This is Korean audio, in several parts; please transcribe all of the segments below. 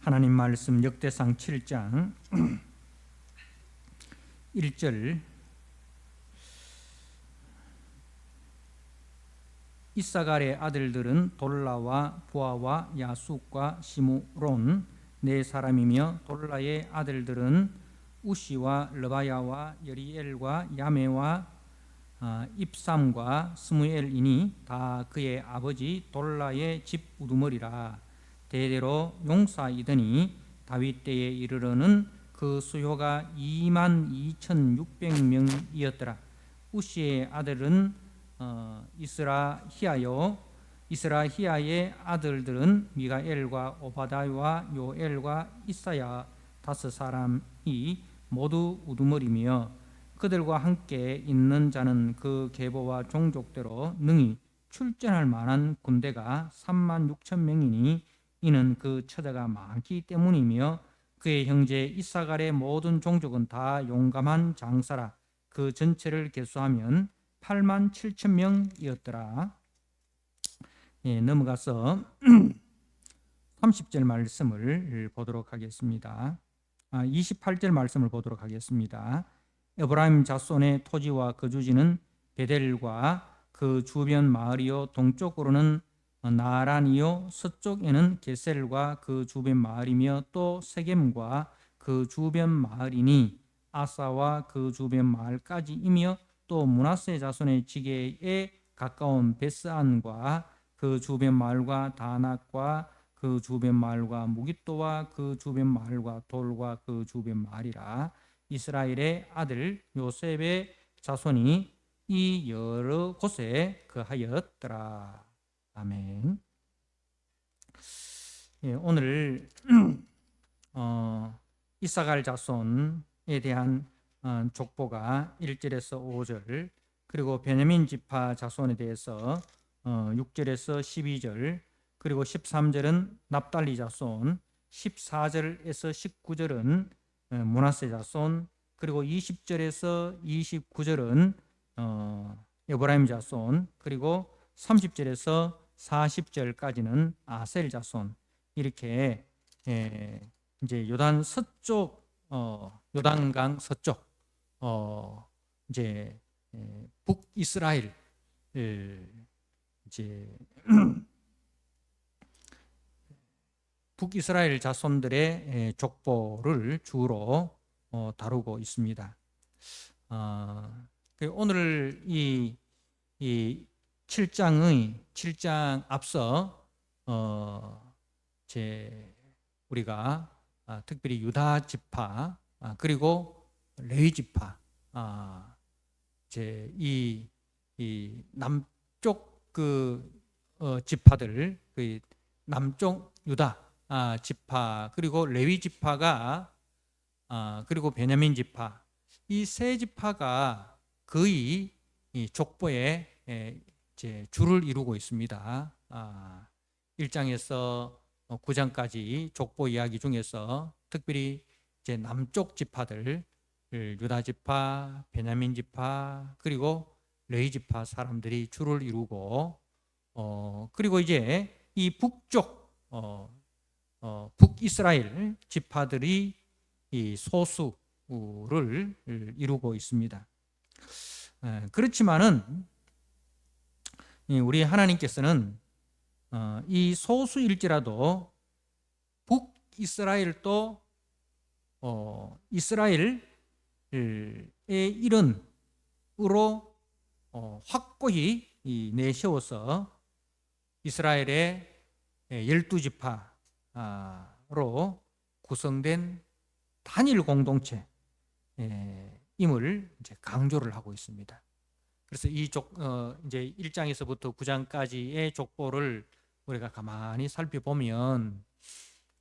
하나님 말씀 역대상 7장 1절 이사갈의 아들들은 돌라와 부아와 야숫과 시므론 네 사람이며 돌라의 아들들은 우시와 르바야와 여리엘과 야메와 입삼과 스무엘이니 다 그의 아버지 돌라의 집 우두머리라. 대대로 용사이더니 다윗 때에 이르러는 그 수요가 22,600명이었더라. 우시의 아들은 이스라히야의 아들들은 미가엘과 오바다와 요엘과 이사야 다섯 사람이 모두 우두머리며 그들과 함께 있는 자는 그 계보와 종족대로 능히 출전할 만한 군대가 36,000명이니 이는 그 처자가 많기 때문이며 그의 형제 이사갈의 모든 종족은 다 용감한 장사라. 그 전체를 계수하면 87,000명이었더라. 넘어가서 30절 말씀을 보도록 하겠습니다. 28절 말씀을 보도록 하겠습니다. 에브라임 자손의 토지와 거주지는 베델과 그 주변 마을이요, 동쪽으로는 나란이요, 서쪽에는 게셀과 그 주변 마을이며 또 세겜과 그 주변 마을이니 아사와 그 주변 마을까지이며 또 므낫세 자손의 지게에 가까운 베스안과 그 주변 마을과 다낙과 그 주변 마을과 무깃도와 그 주변 마을과 돌과 그 주변 마을이라. 이스라엘의 아들 요셉의 자손이 이 여러 곳에 거하였더라. 아멘. 오늘 이사갈 자손에 대한 족보가 1절에서 5절, 그리고 베냐민 지파 자손에 대해서 6절에서 12절, 그리고 13절은 납달리 자손, 14절에서 19절은 므낫세 자손, 그리고 20절에서 29절은 에브라임 자손, 그리고 30절에서 40절까지는 아셀 자손. 이렇게 이제 요단 서쪽, 요단강 서쪽, 이제 북이스라엘, 이제 북이스라엘 자손들의 족보를 주로 다루고 있습니다. 오늘 이 7장 앞서 우리가 특별히 유다 지파, 그리고 레위 지파, 이 남쪽 지파들, 그 남쪽 유다 지파, 그리고 레위 지파가, 그리고 베냐민 지파, 이 세 지파가 거의 이 족보에 줄을 이루고 있습니다. 1장에서 9장까지 족보 이야기 중에서 특별히 이제 남쪽 지파들, 유다 지파, 베냐민 지파, 그리고 레위 지파 사람들이 줄을 이루고, 그리고 이제 이 북쪽 북이스라엘 지파들이 이 소수를 이루고 있습니다. 그렇지만은 우리 하나님께서는 이 소수일지라도 북이스라엘도 이스라엘의 일원으로 확고히 내세워서 이스라엘의 12지파로 구성된 단일 공동체 임을 이제 강조를 하고 있습니다. 그래서 이 이제 1장에서부터 9장까지의 족보를 우리가 가만히 살펴보면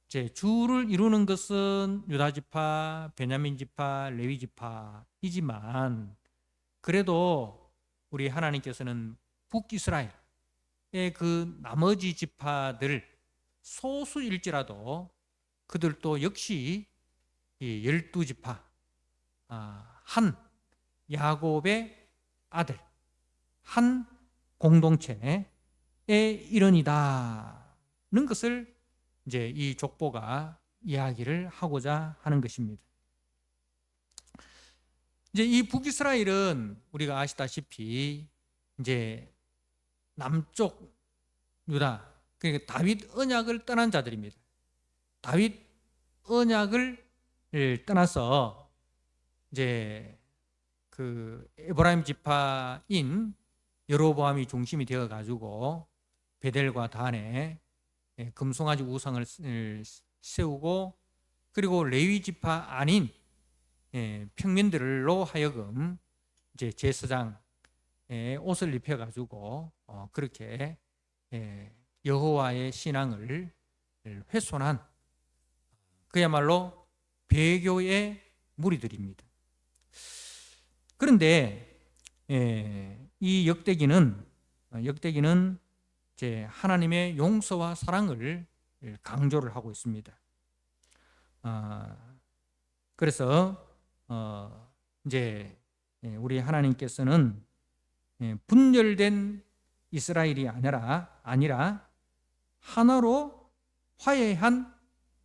이제 주를 이루는 것은 유다 지파, 베냐민 지파, 레위 지파이지만 그래도 우리 하나님께서는 북이스라엘의 그 나머지 지파들 소수일지라도 그들도 역시 이 12지파, 한 야곱의 아들, 한 공동체의 일원이다는 것을 이제 이 족보가 이야기를 하고자 하는 것입니다. 이제 이 북이스라엘은 우리가 아시다시피 이제 남쪽 유다, 그러니까 다윗 언약을 떠난 자들입니다. 다윗 언약을 떠나서 이제 그 에브라임 지파인 여로보암이 중심이 되어 가지고 베델과 단에 금송아지 우상을 세우고, 그리고 레위 지파 아닌 평민들로 하여금 이제 제사장 옷을 입혀 가지고 그렇게 여호와의 신앙을 훼손한 그야말로 배교의 무리들입니다. 그런데 이 역대기는 이제 하나님의 용서와 사랑을 강조를 하고 있습니다. 그래서 이제 우리 하나님께서는 분열된 이스라엘이 아니라 하나로 화해한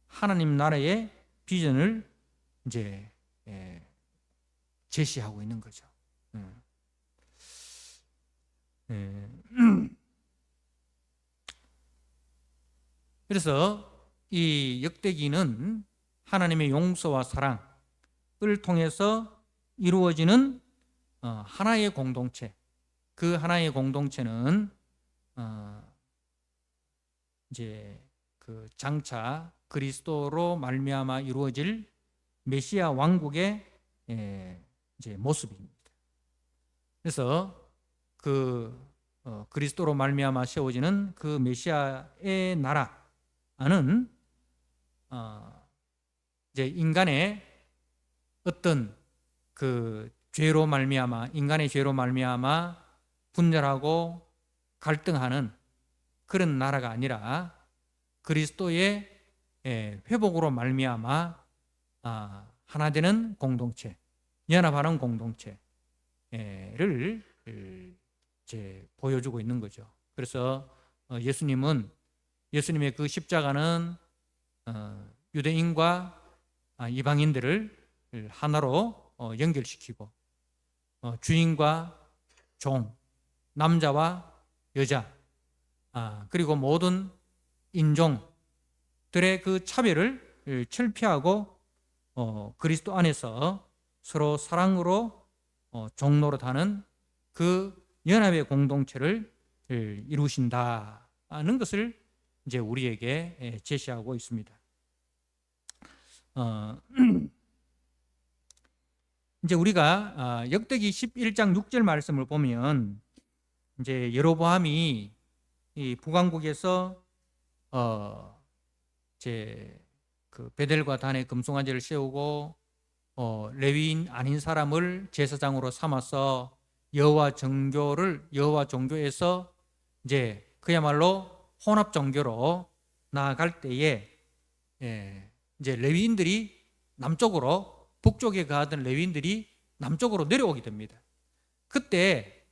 하나님 나라의 비전을 이제 제시하고 있는 거죠. 그래서 이 역대기는 하나님의 용서와 사랑을 통해서 이루어지는 하나의 공동체, 그 하나의 공동체는 이제 그 장차 그리스도로 말미암아 이루어질 메시아 왕국의 이제 모습입니다. 그래서 그 그리스도로 말미암아 세워지는 그 메시아의 나라는 이제 인간의 어떤 그 인간의 죄로 말미암아 분열하고 갈등하는 그런 나라가 아니라 그리스도의 회복으로 말미암아 하나 되는 공동체, 연합하는 공동체를 이제 보여주고 있는 거죠. 그래서 예수님의 그 십자가는 유대인과 이방인들을 하나로 연결시키고 주인과 종, 남자와 여자, 그리고 모든 인종들의 그 차별을 철폐하고 그리스도 안에서 서로 사랑으로 종노릇하는 그 연합의 공동체를 이루신다는 것을 이제 우리에게 제시하고 있습니다. 이제 우리가 역대기 11장 6절 말씀을 보면 이제 여로보암이 이 북왕국에서 이제 그 베델과 단에 금송아지를 세우고 레위인 아닌 사람을 제사장으로 삼아서 여호와 종교에서 이제 그야말로 혼합 종교로 나아갈 때에 이제 레위인들이 북쪽에 거하던 레위인들이 남쪽으로 내려오게 됩니다. 그때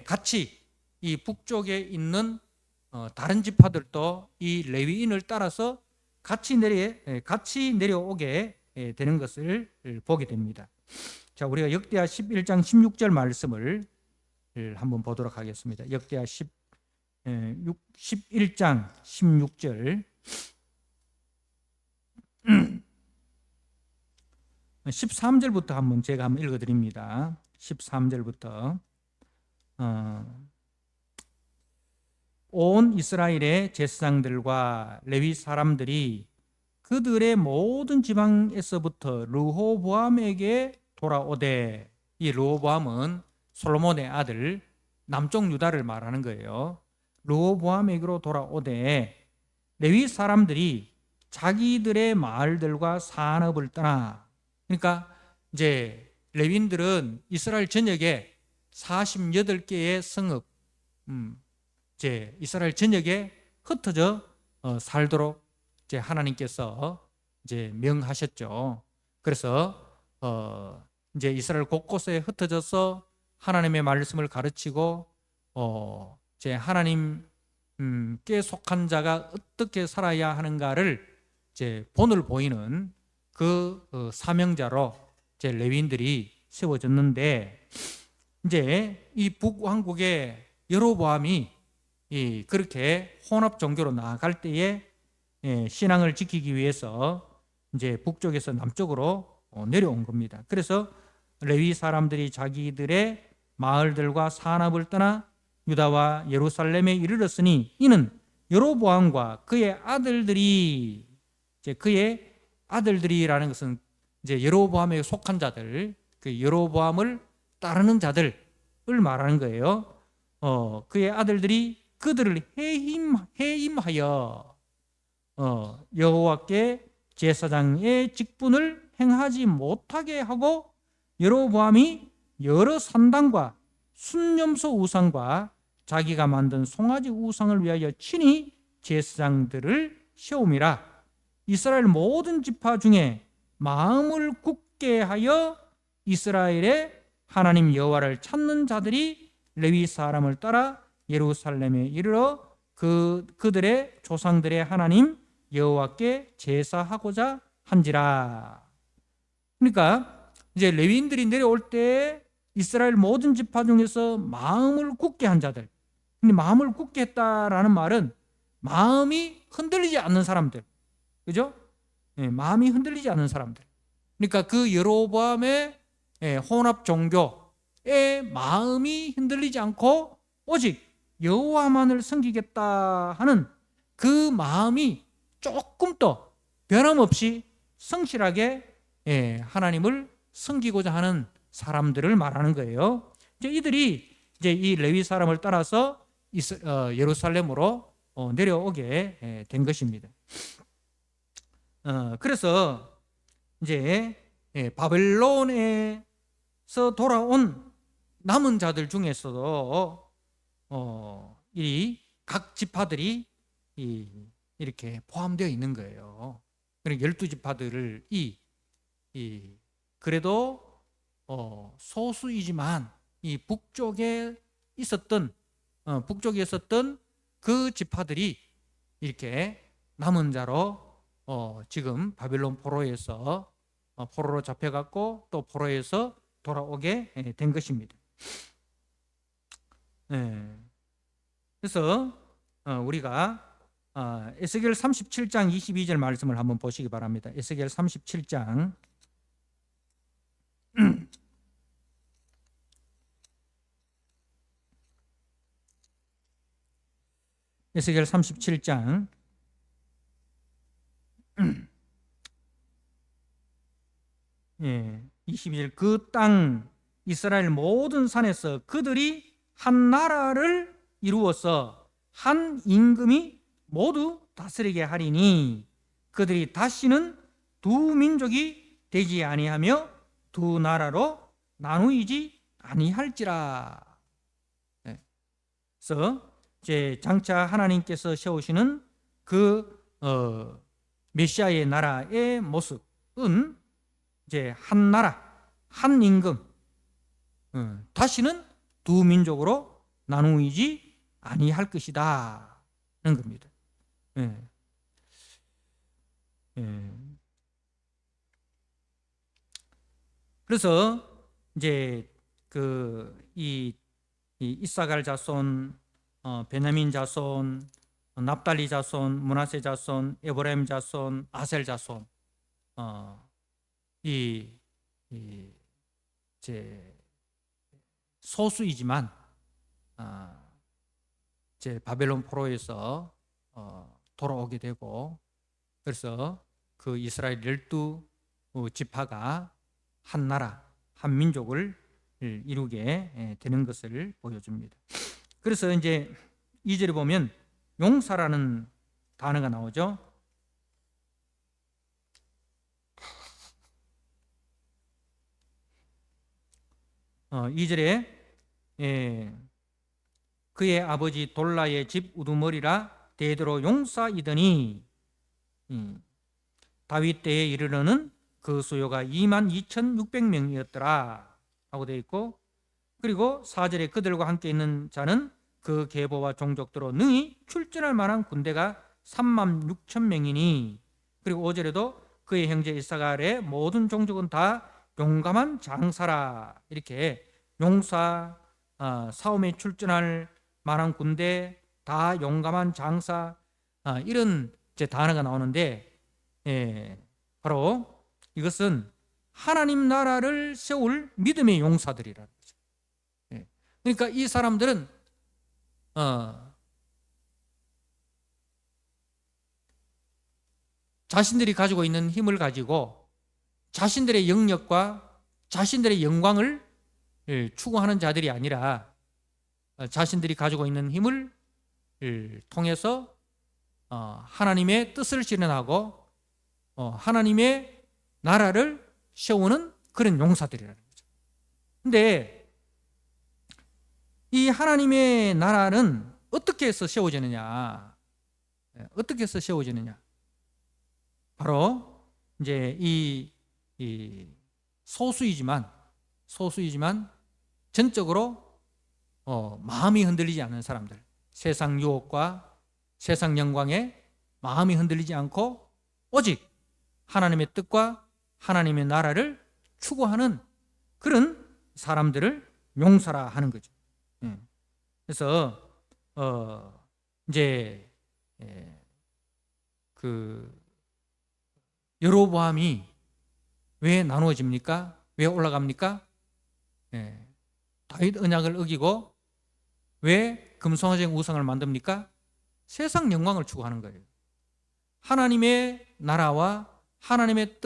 같이 이 북쪽에 있는 다른 지파들도 이 레위인을 따라서 같이 내려오게 되는 것을 보게 됩니다. 자, 우리가 역대하 11장 16절 말씀을 한번 보도록 하겠습니다. 역대하 11장 16절 13절부터 제가 한번 읽어드립니다. 13절부터 온 이스라엘의 제사장들과 레위 사람들이 그들의 모든 지방에서부터 르호보암에게 돌아오되, 이 르호보암은 솔로몬의 아들 남쪽 유다를 말하는 거예요. 르호보암에게로 돌아오되 레위 사람들이 자기들의 마을들과 산업을 떠나, 그러니까 이제 레위인들은 이스라엘 전역에 48개의 성읍, 이제 이스라엘 전역에 흩어져 살도록 이제 하나님께서 이제 명하셨죠. 그래서 이제 이스라엘 곳곳에 흩어져서 하나님의 말씀을 가르치고 이제 하나님께 속한 자가 어떻게 살아야 하는가를 이제 본을 보이는 그 사명자로 이제 레위인들이 세워졌는데, 이제 이 북왕국의 여로보암이 그렇게 혼합 종교로 나아갈 때에 신앙을 지키기 위해서 이제 북쪽에서 남쪽으로 내려온 겁니다. 그래서 레위 사람들이 자기들의 마을들과 산업을 떠나 유다와 예루살렘에 이르렀으니, 이는 여로보암과 그의 아들들이, 이제 그의 아들들이라는 것은 이제 여로보암에 속한 자들, 그 여로보암을 따르는 자들을 말하는 거예요. 그의 아들들이 그들을 해임하여 여호와께 제사장의 직분을 행하지 못하게 하고, 여로보암이 여러 산당과 순념소 우상과 자기가 만든 송아지 우상을 위하여 친히 제사장들을 세움이라. 이스라엘 모든 지파 중에 마음을 굳게 하여 이스라엘의 하나님 여호와를 찾는 자들이 레위 사람을 따라 예루살렘에 이르러 그들의 조상들의 하나님 여호와께 제사하고자 한지라. 그러니까 이제 레위인들이 내려올 때 이스라엘 모든 지파 중에서 마음을 굳게 한 자들. 근데 마음을 굳게 했다라는 말은 마음이 흔들리지 않는 사람들, 그죠? 마음이 흔들리지 않는 사람들. 그러니까 그 여로보암의 혼합 종교의 마음이 흔들리지 않고 오직 여호와만을 섬기겠다 하는 그 마음이 조금 더 변함없이 성실하게 하나님을 섬기고자 하는 사람들을 말하는 거예요. 이제 이들이 이제 이 레위 사람을 따라서 예루살렘으로 내려오게 된 것입니다. 그래서 이제 바벨론에서 돌아온 남은 자들 중에서도 이 각 지파들이 이렇게 포함되어 있는 거예요. 그러니까 12지파들을 그래도 소수이지만 이 북쪽에 있었던 그 지파들이 이렇게 남은 자로 지금 바벨론 포로에서 포로로 잡혀갔고 또 포로에서 돌아오게 된 것입니다. 그래서 우리가 에스겔 37장 22절 말씀을 한번 보시기 바랍니다. 에스겔 37장 에스겔 37장 22절 그 땅 이스라엘 모든 산에서 그들이 한 나라를 이루어서 한 임금이 모두 다스리게 하리니 그들이 다시는 두 민족이 되지 아니하며 두 나라로 나누이지 아니할지라. 그래서 이제 장차 하나님께서 세우시는 그 메시아의 나라의 모습은 이제 한 나라, 한 임금, 다시는 두 민족으로 나누이지 아니할 것이다는 겁니다. 그래서 이제 이 이사갈 자손, 베냐민 자손, 납달리 자손, 므낫세 자손, 에브라임 자손, 아셀 자손, 이제 소수이지만 이제 바벨론 포로에서 돌아오게 되고, 그래서 그 이스라엘 12지파가 한 나라, 한 민족을 이루게 되는 것을 보여줍니다. 그래서 이제 2절에 보면 용사라는 단어가 나오죠. 어, 2절에 그의 아버지 돌라의 집 우두머리라 대대로 용사이더니 다윗 때에 이르러는 그 수요가 22,600명이었더라 하고 되어 있고, 그리고 4절에 그들과 함께 있는 자는 그 계보와 종족대로 능히 출전할 만한 군대가 36,000명이니 그리고 5절에도 그의 형제 이사가 아래 모든 종족은 다 용감한 장사라. 이렇게 용사, 싸움에 출전할 만한 군대, 다 용감한 장사, 이런 이제 단어가 나오는데, 바로 이것은 하나님 나라를 세울 믿음의 용사들이라는 거죠. 그러니까 이 사람들은 자신들이 가지고 있는 힘을 가지고 자신들의 영역과 자신들의 영광을 추구하는 자들이 아니라 자신들이 가지고 있는 힘을 통해서 하나님의 뜻을 실현하고 하나님의 나라를 세우는 그런 용사들이라는 거죠. 근데 이 하나님의 나라는 어떻게 해서 세워지느냐? 어떻게 해서 세워지느냐? 바로 이제 이 소수이지만 전적으로 마음이 흔들리지 않는 사람들, 세상 유혹과 세상 영광에 마음이 흔들리지 않고 오직 하나님의 뜻과 하나님의 나라를 추구하는 그런 사람들을 용사라 하는 거죠. 그래서 이제 그 여로보암이 왜 나누어집니까? 왜 올라갑니까? 다윗 언약을 어기고 왜 금송아지 우상을 만듭니까? 세상 영광을 추구하는 거예요. 하나님의 나라와 하나님의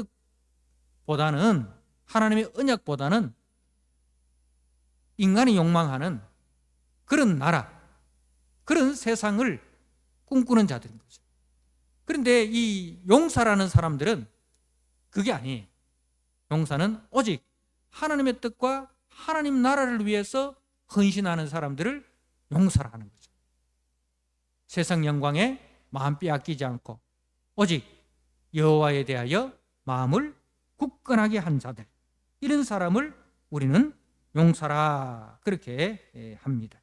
뜻보다는, 하나님의 언약보다는 인간이 욕망하는 그런 나라, 그런 세상을 꿈꾸는 자들인 거죠. 그런데 이 용사라는 사람들은 그게 아니에요. 용사는 오직 하나님의 뜻과 하나님 나라를 위해서 헌신하는 사람들을 용사라 하는 거죠. 세상 영광에 마음 빼앗기지 않고 오직 여호와에 대하여 마음을 굳건하게 한 자들, 이런 사람을 우리는 용사라 그렇게 합니다.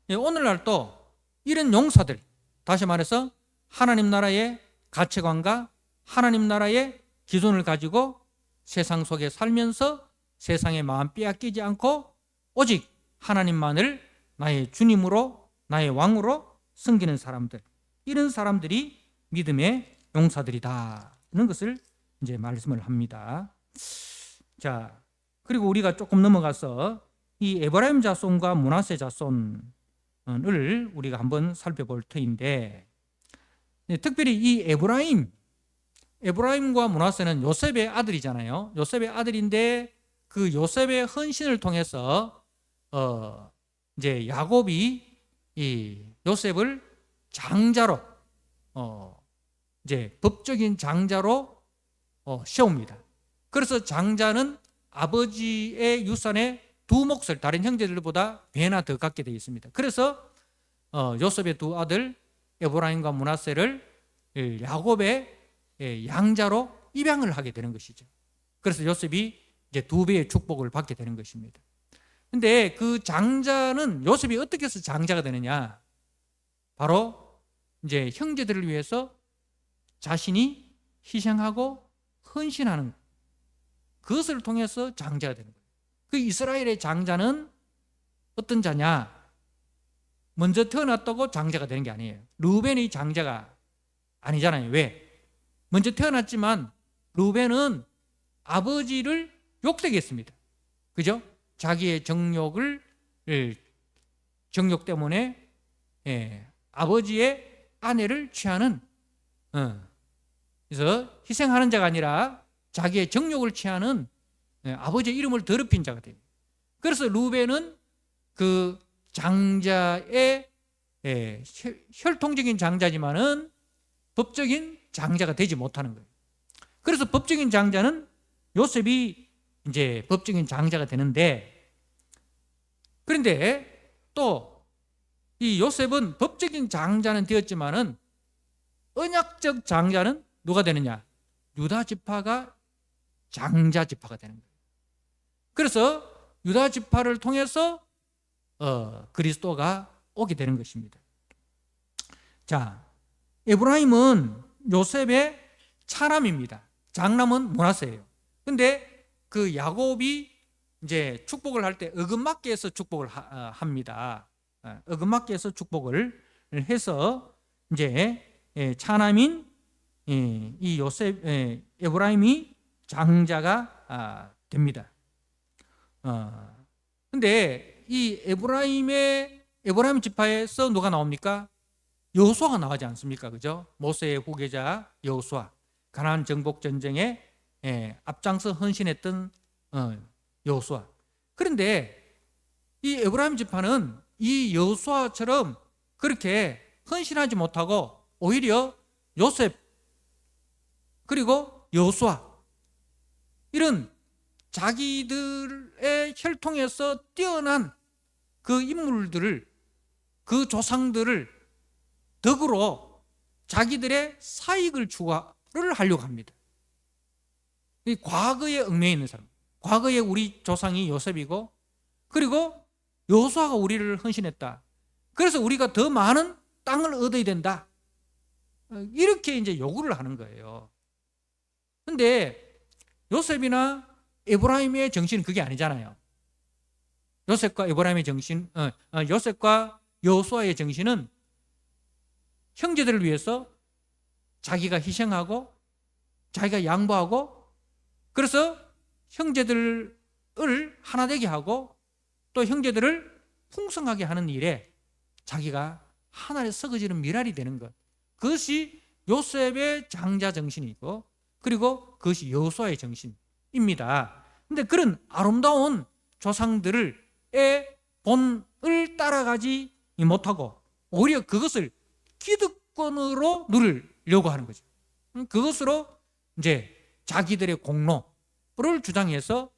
오늘날 또 이런 용사들, 다시 말해서 하나님 나라의 가치관과 하나님 나라의 기준을 가지고 세상 속에 살면서 세상에 마음 빼앗기지 않고 오직 하나님만을 나의 주님으로, 나의 왕으로 섬기는 사람들, 이런 사람들이 믿음의 용사들이다 하는 것을 이제 말씀을 합니다. 자, 그리고 우리가 조금 넘어가서 이 에브라임 자손과 므낫세 자손을 우리가 한번 살펴볼 터인데, 특별히 이 에브라임과 므낫세는 요셉의 아들이잖아요. 요셉의 아들인데 그 요셉의 헌신을 통해서 이제 야곱이 이 요셉을 장자로 이제 법적인 장자로 세웁니다. 그래서 장자는 아버지의 유산의 두 몫을 다른 형제들보다 배나 더 갖게 되어 있습니다. 그래서 요셉의 두 아들 에브라임과 므낫세를 야곱의 양자로 입양을 하게 되는 것이죠. 그래서 요셉이 이제 두 배의 축복을 받게 되는 것입니다. 근데 그 장자는 요셉이 어떻게 해서 장자가 되느냐? 바로 이제 형제들을 위해서 자신이 희생하고 헌신하는 그것을 통해서 장자가 되는 거예요. 그 이스라엘의 장자는 어떤 자냐? 먼저 태어났다고 장자가 되는 게 아니에요. 르우벤이 장자가 아니잖아요. 왜? 먼저 태어났지만 르우벤은 아버지를 욕되게 했습니다. 그죠? 자기의 정욕 때문에 아버지의 아내를 취하는, 그래서 희생하는 자가 아니라 자기의 정욕을 취하는 아버지의 이름을 더럽힌 자가 됩니다. 그래서 르우벤은 그 장자의 혈통적인 장자지만은 법적인 장자가 되지 못하는 거예요. 그래서 법적인 장자는 요셉이 이제 법적인 장자가 되는데, 그런데 또 이 요셉은 법적인 장자는 되었지만은 언약적 장자는 누가 되느냐? 유다 지파가 장자 지파가 되는 거예요. 그래서 유다 지파를 통해서 그리스도가 오게 되는 것입니다. 자, 에브라임은 요셉의 차남입니다. 장남은 므낫세예요. 근데 그 야곱이 이제 축복을 할 때 어긋맞게 해서 축복을 합니다. 어긋맞게 해서 축복을 해서 이제 차남인 이 요셉 에브라임이 장자가 됩니다. 근데 이 에브라임 지파에서 누가 나옵니까? 여호수아가 나오지 않습니까? 그죠? 모세의 후계자 여호수아, 가나안 정복 전쟁에 앞장서 헌신했던 여호수아. 그런데 이 에브라임 지파는 이 여호수아처럼 그렇게 헌신하지 못하고 오히려 요셉 그리고 여호수아 이런 자기들의 혈통에서 뛰어난 그 인물들을, 그 조상들을 덕으로 자기들의 사익을 추구를 하려고 합니다. 이 과거에 얽매여 있는 사람, 과거에 우리 조상이 요셉이고, 그리고 여호수아가 우리를 헌신했다. 그래서 우리가 더 많은 땅을 얻어야 된다. 이렇게 이제 요구를 하는 거예요. 근데 요셉이나 에브라임의 정신은 그게 아니잖아요. 요셉과 에브라임의 정신, 요셉과 여호수아의 정신은 형제들을 위해서 자기가 희생하고 자기가 양보하고, 그래서 형제들을 하나 되게 하고 또 형제들을 풍성하게 하는 일에 자기가 하나에 썩어지는 미랄이 되는 것, 그것이 요셉의 장자 정신이고, 그리고 그것이 여호수아의 정신입니다. 그런데 그런 아름다운 조상들의 본을 따라가지 못하고 오히려 그것을 기득권으로 누리려고 하는 거죠. 그것으로 이제 자기들의 공로를 주장해서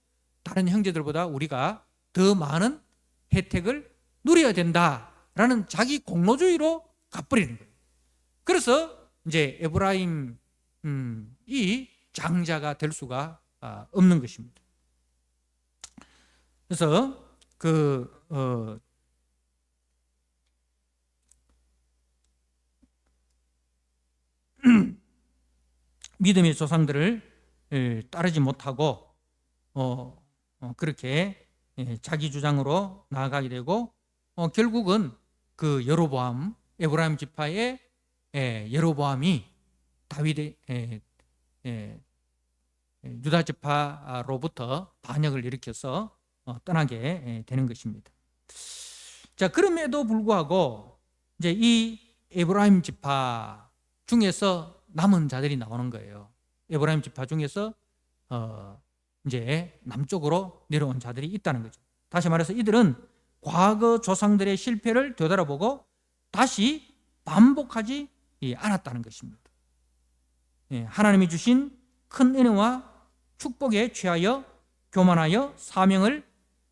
다른 형제들보다 우리가 더 많은 혜택을 누려야 된다라는 자기 공로주의로 가버리는 거예요. 그래서 이제 에브라임이 장자가 될 수가 없는 것입니다. 그래서 믿음의 조상들을 따르지 못하고 그렇게 자기 주장으로 나아가게 되고, 결국은 그 여로보암, 에브라임 지파의 여로보암이 다윗의 유다 지파로부터 반역을 일으켜서 떠나게 되는 것입니다. 자, 그럼에도 불구하고 이제 이 에브라임 지파 중에서 남은 자들이 나오는 거예요. 에브라임 지파 중에서 이제 남쪽으로 내려온 자들이 있다는 거죠. 다시 말해서 이들은 과거 조상들의 실패를 되돌아보고 다시 반복하지 않았다는 것입니다. 하나님이 주신 큰 은혜와 축복에 취하여 교만하여 사명을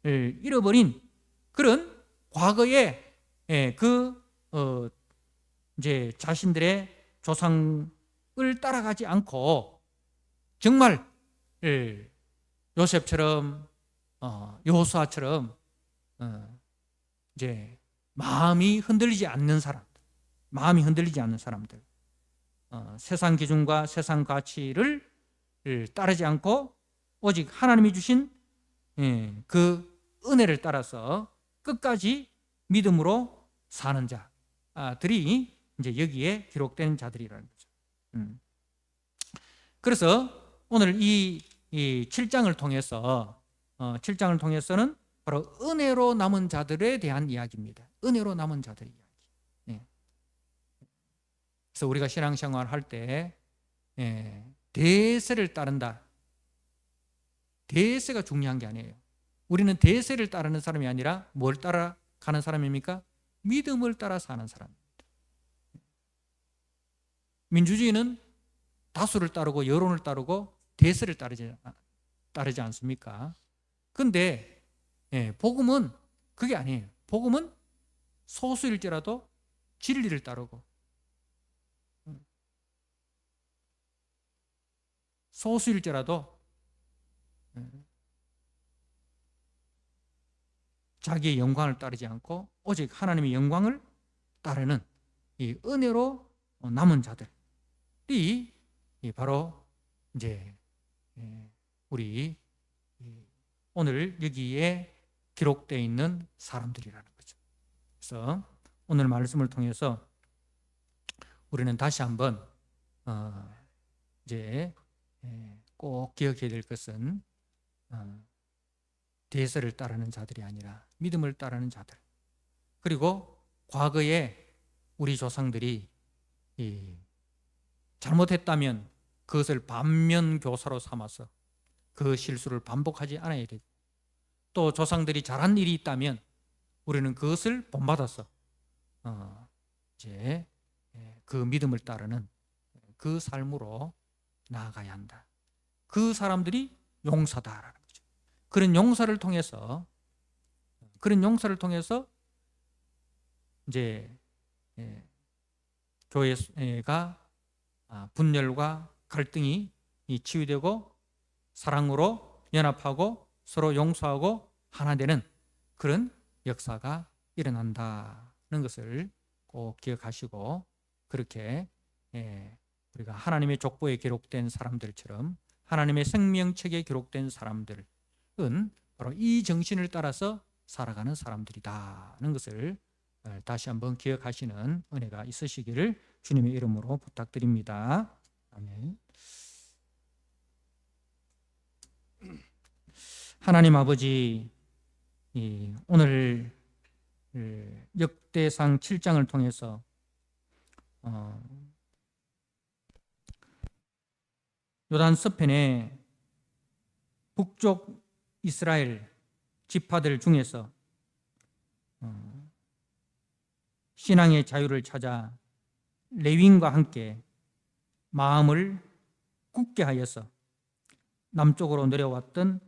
잃어버린 그런 과거의 이제 자신들의 조상을 따라가지 않고 정말 요셉처럼 여호수아처럼 이제 마음이 흔들리지 않는 사람들, 세상 기준과 세상 가치를 따르지 않고 오직 하나님이 주신 그 은혜를 따라서 끝까지 믿음으로 사는 자들이 이제 여기에 기록된 자들이라는 거죠. 그래서 오늘 이 7장을 통해서 7장을 통해서는 바로 은혜로 남은 자들에 대한 이야기입니다. 은혜로 남은 자들의 이야기. 그래서 우리가 신앙생활 할 때 대세를 따른다. 대세가 중요한 게 아니에요. 우리는 대세를 따르는 사람이 아니라 뭘 따라가는 사람입니까? 믿음을 따라 사는 사람입니다. 민주주의는 다수를 따르고 여론을 따르고 대세를 따르지 않습니까? 그런데 복음은 그게 아니에요. 복음은 소수일지라도 진리를 따르고, 소수일지라도 자기의 영광을 따르지 않고 오직 하나님의 영광을 따르는 이 은혜로 남은 자들, 바로 이제 우리 오늘 여기에 기록되어 있는 사람들이라는 거죠. 그래서 오늘 말씀을 통해서 우리는 다시 한번 이제 꼭 기억해야 될 것은 대세를 따르는 자들이 아니라 믿음을 따르는 자들, 그리고 과거에 우리 조상들이 잘못했다면 그것을 반면교사로 삼아서 그 실수를 반복하지 않아야 되고, 또 조상들이 잘한 일이 있다면 우리는 그것을 본받아서 이제 그 믿음을 따르는 그 삶으로 나아가야 한다. 그 사람들이 용사다라는 거죠. 그런 용사를 통해서 이제 교회가 분열과 갈등이 치유되고 사랑으로 연합하고 서로 용서하고 하나 되는 그런 역사가 일어난다는 것을 꼭 기억하시고, 그렇게 우리가 하나님의 족보에 기록된 사람들처럼 하나님의 생명책에 기록된 사람들은 바로 이 정신을 따라서 살아가는 사람들이다는 것을 다시 한번 기억하시는 은혜가 있으시기를 주님의 이름으로 부탁드립니다. 아멘. 하나님 아버지, 오늘 역대상 7장을 통해서 요단 서편에 북쪽 이스라엘 지파들 중에서 신앙의 자유를 찾아 레위인과 함께 마음을 굳게 하여서 남쪽으로 내려왔던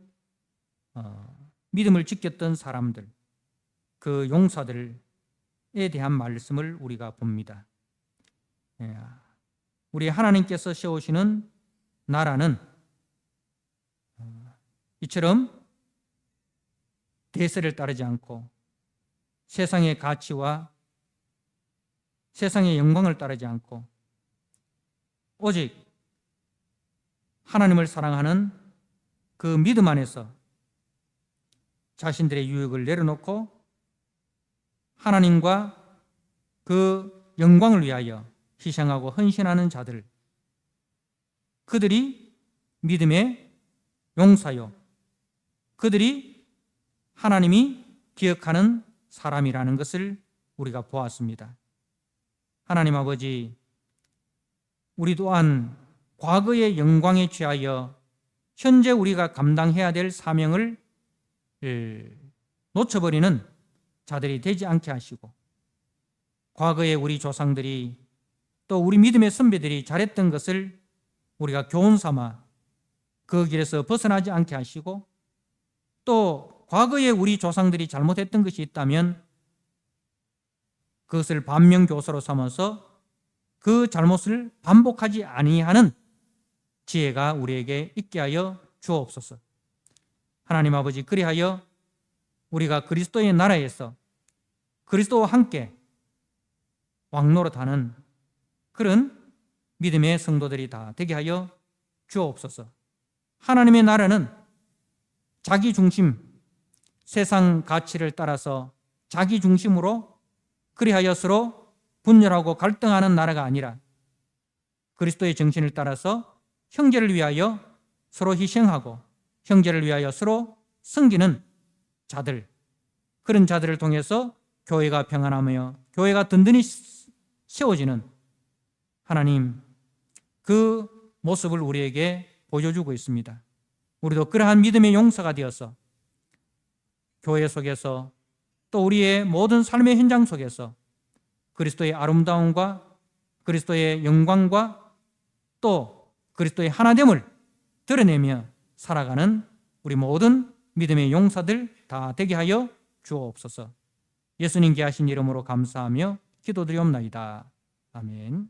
믿음을 지켰던 사람들, 그 용사들에 대한 말씀을 우리가 봅니다. 우리 하나님께서 세우시는 나라는 이처럼 대세를 따르지 않고 세상의 가치와 세상의 영광을 따르지 않고 오직 하나님을 사랑하는 그 믿음 안에서 자신들의 유익을 내려놓고 하나님과 그 영광을 위하여 희생하고 헌신하는 자들, 그들이 믿음의 용사요, 그들이 하나님이 기억하는 사람이라는 것을 우리가 보았습니다. 하나님 아버지, 우리 또한 과거의 영광에 취하여 현재 우리가 감당해야 될 사명을 놓쳐버리는 자들이 되지 않게 하시고, 과거에 우리 조상들이 또 우리 믿음의 선배들이 잘했던 것을 우리가 교훈 삼아 그 길에서 벗어나지 않게 하시고, 또 과거에 우리 조상들이 잘못했던 것이 있다면 그것을 반면교사로 삼아서 그 잘못을 반복하지 아니하는 지혜가 우리에게 있게 하여 주옵소서. 하나님 아버지, 그리하여 우리가 그리스도의 나라에서 그리스도와 함께 왕노릇하는 그런 믿음의 성도들이 다 되게 하여 주옵소서. 하나님의 나라는 자기 중심, 세상 가치를 따라서 자기 중심으로 그리하여 서로 분열하고 갈등하는 나라가 아니라 그리스도의 정신을 따라서 형제를 위하여 서로 희생하고 형제를 위하여 서로 섬기는 자들, 그런 자들을 통해서 교회가 평안하며 교회가 든든히 세워지는 하나님, 그 모습을 우리에게 보여주고 있습니다. 우리도 그러한 믿음의 용사가 되어서 교회 속에서 또 우리의 모든 삶의 현장 속에서 그리스도의 아름다움과 그리스도의 영광과 또 그리스도의 하나됨을 드러내며 살아가는 우리 모든 믿음의 용사들 다 되게 하여 주옵소서. 예수님께 하신 이름으로 감사하며 기도드리옵나이다. 아멘.